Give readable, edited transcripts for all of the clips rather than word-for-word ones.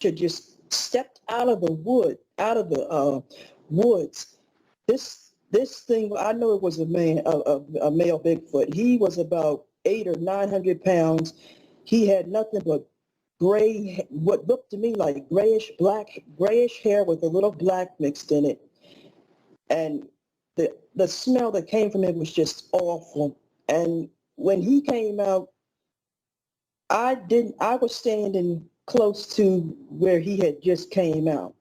just stepped out of the woods. This thing, I know it was a man, a male Bigfoot. He was about 800 or 900 pounds. He had nothing but gray, what looked to me like grayish hair with a little black mixed in it. And the smell that came from it was just awful. And when he came out, I was standing close to where he had just came out.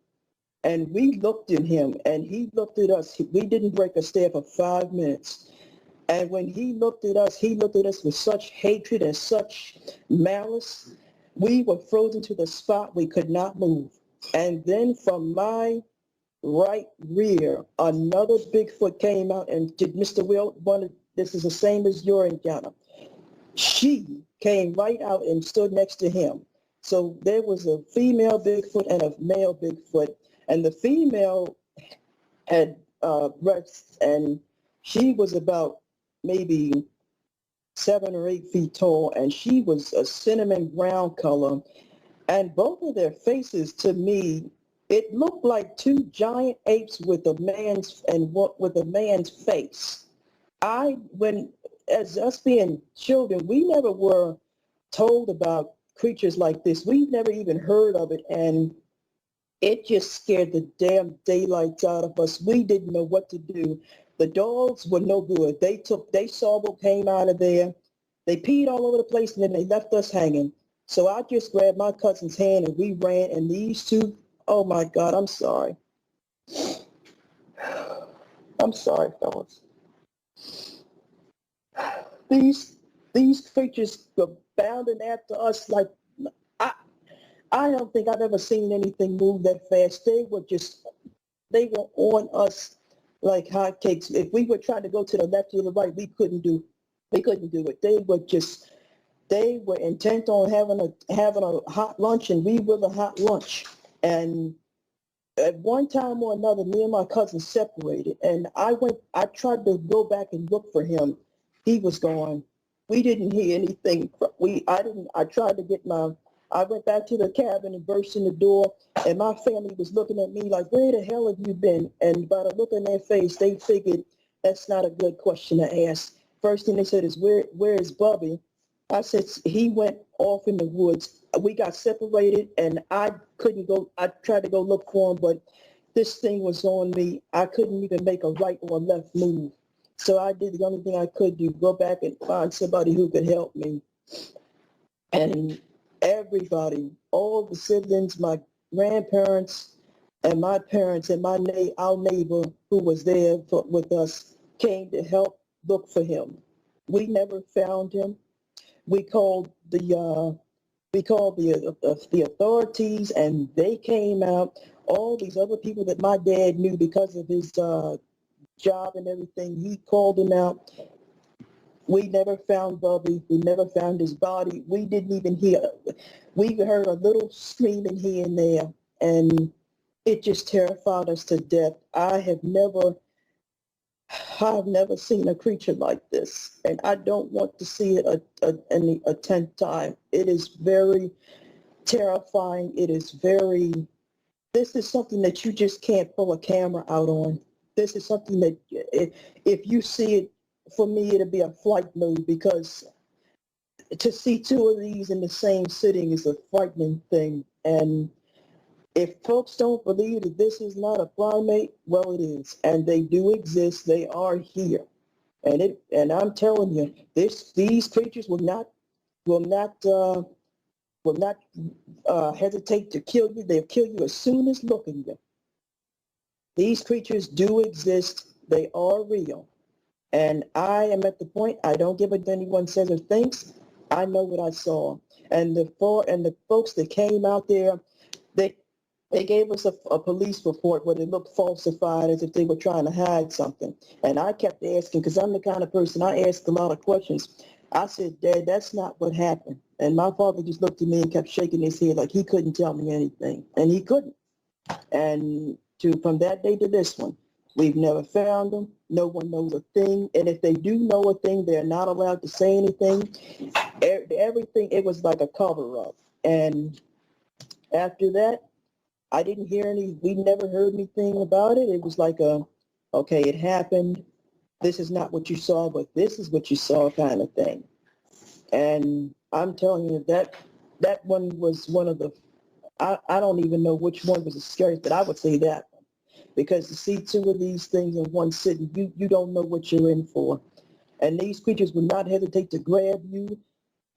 And we looked at him and he looked at us. We didn't break a step for 5 minutes. And when he looked at us with such hatred and such malice. We were frozen to the spot. We could not move. And then from my right rear, another Bigfoot came out and did Mr. Will, this is the same as your encounter. She came right out and stood next to him. So there was a female Bigfoot and a male Bigfoot. And the female had breasts, and she was about maybe 7 or 8 feet tall, and she was a cinnamon brown color. And both of their faces, to me, it looked like two giant apes with a man's face. As us being children, we never were told about creatures like this. We've never even heard of it, and it just scared the damn daylights out of us. We didn't know what to do. The dogs were no good. They saw what came out of there. They peed all over the place, and then they left us hanging. So I just grabbed my cousin's hand and we ran, and these two, oh my God, I'm sorry. I'm sorry, fellas. These creatures were bounding after us like, I don't think I've ever seen anything move that fast. They were on us like hotcakes. If we were trying to go to the left or the right, we couldn't do it. They were intent on having a hot lunch, and we were the hot lunch. And at one time or another, me and my cousin separated, and I tried to go back and look for him. He was gone. We didn't hear anything. I went back to the cabin and burst in the door, and my family was looking at me like, where the hell have you been? And by the look in their face, they figured that's not a good question to ask. First thing they said is, where is Bubby? I said, he went off in the woods. We got separated, and I couldn't go. I tried to go look for him, but this thing was on me. I couldn't even make a right or a left move. So I did the only thing I could do, go back and find somebody who could help me. And everybody, all the siblings, my grandparents, and my parents, and our neighbor who was there with us came to help look for him. We never found him. We called the authorities, and they came out. All these other people that my dad knew because of his job and everything, he called them out. We never found Bubby. We never found his body. We didn't even hear. We heard a little screaming here and there, and it just terrified us to death. I've never seen a creature like this, and I don't want to see it a 10th time. It is very terrifying. This is something that you just can't pull a camera out on. This is something that if you see it, for me, it'll be a flight mode, because to see two of these in the same sitting is a frightening thing. And if folks don't believe that this is not a primate, well, it is, and they do exist. They are here, and I'm telling you, these creatures will not hesitate to kill you. They'll kill you as soon as looking at you. These creatures do exist. They are real. And I am at the point, I don't give what anyone says or thinks. I know what I saw. And the folks that came out there, they gave us a police report where it looked falsified, as if they were trying to hide something. And I kept asking, because I'm the kind of person, I ask a lot of questions. I said, Dad, that's not what happened. And my father just looked at me and kept shaking his head like he couldn't tell me anything. And he couldn't. And from that day to this one, we've never found them. No one knows a thing. And if they do know a thing, they're not allowed to say anything. Everything, it was like a cover-up. And After that, I didn't hear we never heard anything about it. It was like okay, it happened. This is not what you saw, but this is what you saw kind of thing. And I'm telling you that one was one of the, I don't even know which one was the scariest, but I would say that one. Because to see two of these things in one sitting, you don't know what you're in for. And these creatures will not hesitate to grab you.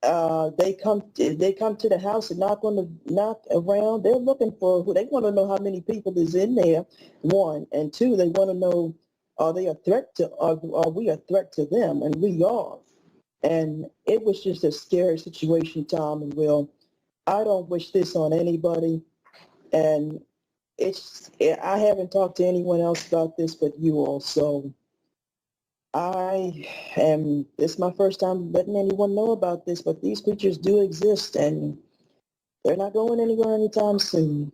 They come to the house and knock around. They're looking for who they want to know how many people is in there. One and two, they want to know, are they a threat to are we a threat to them? And we are. And it was just a scary situation, Tom and Will. I don't wish this on anybody. And I haven't talked to anyone else about this but you all. So it's my first time letting anyone know about this, but these creatures do exist and they're not going anywhere anytime soon.